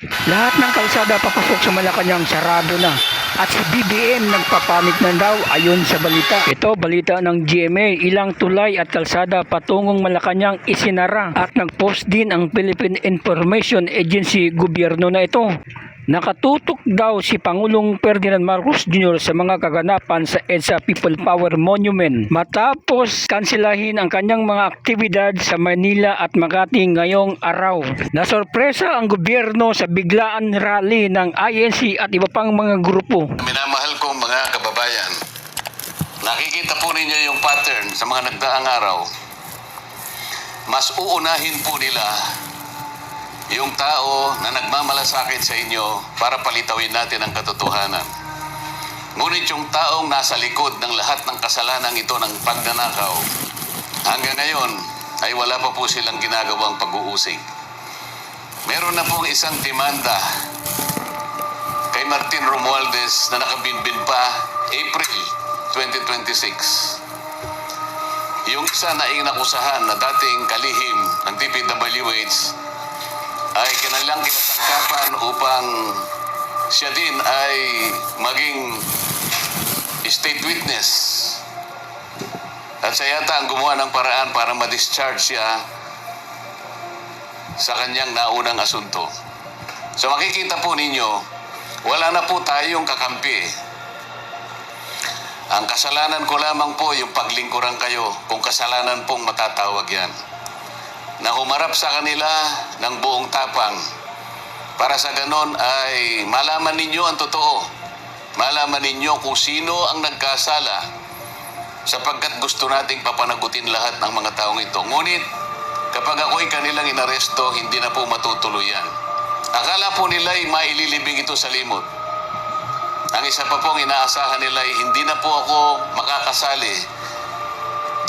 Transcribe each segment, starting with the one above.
Lahat ng kalsada papasok sa Malacanang sarado na at si BBM nagpapanik na daw ayon sa balita. Ito balita ng GMA, ilang tulay at kalsada patungong Malacanang isinara at nagpost din ang Philippine Information Agency gobyerno na ito. Nakatutok daw si Pangulong Ferdinand Marcos Jr. sa mga kaganapan sa EDSA People Power Monument matapos kansilahin ang kanyang mga aktibidad sa Manila at Makati ngayong araw. Nasorpresa ang gobyerno sa biglaan rally ng INC at iba pang mga grupo. Minamahal kong mga kababayan, nakikita po ninyo yung pattern sa mga nagdaang araw. Mas uunahin po nila yung tao na nagmamalasakit sa inyo para palitawin natin ang katotohanan. Ngunit yung taong nasa likod ng lahat ng kasalanan ito ng pagnanakaw, hanggang ngayon ay wala pa po silang ginagawang pag-uusig. Meron na pong isang demanda kay Martin Romualdez na nakabinbin pa April 2026. Yung isa na inakusahan na dating kalihim ng DPWH ay kanilang kinasangkapan upang siya din ay maging state witness. At siya yata ang gumawa ng paraan para ma-discharge siya sa kanyang naunang asunto. So makikita po ninyo, wala na po tayong kakampi. Ang kasalanan ko lamang po yung paglingkuran kayo kung kasalanan pong matatawag yan. Na humarap sa kanila ng buong tapang para sa ganon ay malaman ninyo ang totoo. Malaman ninyo kung sino ang nagkasala sapagkat gusto nating papanagutin lahat ng mga taong ito. Ngunit kapag ako'y kanilang inaresto, hindi na po matutuluyan. Akala po nila ay maililibing ito sa limot. Ang isa pa pong inaasahan nila ay hindi na po ako makakasali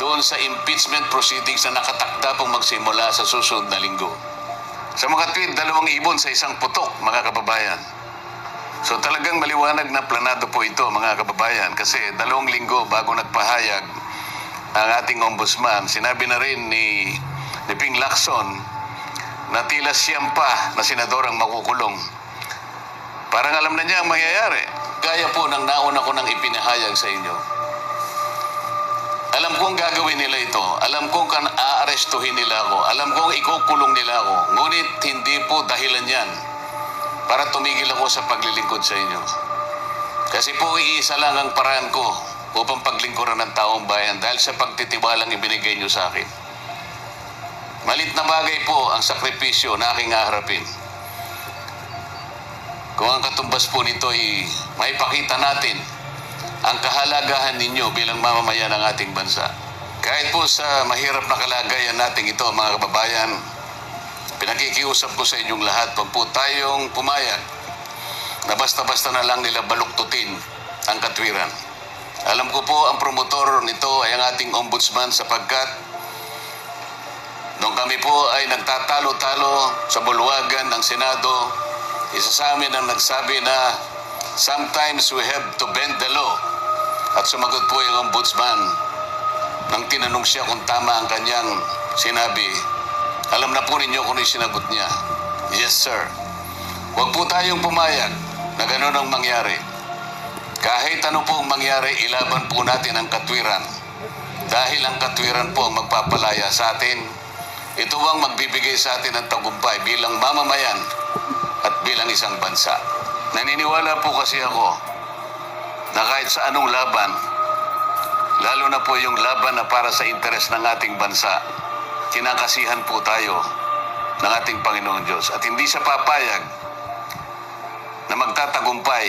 doon sa impeachment proceedings na nakatakda pong magsimula sa susunod na linggo. Sa mga tweet, 2 ibon sa isang putok, mga kababayan. So talagang maliwanag na planado po ito, mga kababayan, kasi 2 linggo bago nagpahayag ang ating ombudsman, sinabi na rin ni Ping Lacson na tila siyam pa na senador ang makukulong. Parang alam na niya ang mangyayari. Gaya po ng nauna ko nang ipinahayag sa inyo. Alam kong gagawin nila ito. Alam kong aarestuhin nila ako. Alam kong ikukulong nila ako. Ngunit hindi po dahilan yan para tumigil ako sa paglilingkod sa inyo. Kasi po iisa lang ang paraan ko upang paglingkuran ng taong bayan dahil sa pagtitiwalang ibinigay nyo sa akin. Malit na bagay po ang sakripisyo na aking haharapin. Kung ang katumbas po nito ay maipakita natin ang kahalagahan ninyo bilang mamamayan ng ating bansa. Kahit po sa mahirap na kalagayan natin ito, mga kababayan, pinakikiusap ko sa inyong lahat, pag po tayong pumayag na basta-basta na lang nila baluktutin ang katwiran. Alam ko po ang promotor nito ay ang ating ombudsman sapagkat nung kami po ay nagtatalo-talo sa bulwagan ng Senado, isa sa amin ang nagsabi na sometimes we have to bend the law. At sumagot po yung ombudsman nang tinanong siya kung tama ang kanyang sinabi. Alam na po ninyo kung yung sinagot niya. Yes, sir. Huwag po tayong pumayag na gano'n ang mangyari. Kahit ano po ang mangyari, ilaban po natin ang katwiran. Dahil ang katwiran po ang magpapalaya sa atin. Ito ang magbibigay sa atin ng tagumpay bilang mamamayan at bilang isang bansa. Naniniwala po kasi ako na kahit sa anong laban, lalo na po yung laban na para sa interes ng ating bansa, kinakasihan po tayo ng ating Panginoon Diyos. At hindi siya papayag na magtatagumpay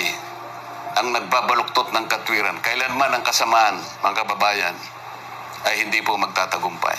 ang nagbabaluktot ng katwiran. Kailanman ang kasamaan, mga kababayan, ay hindi po magtatagumpay.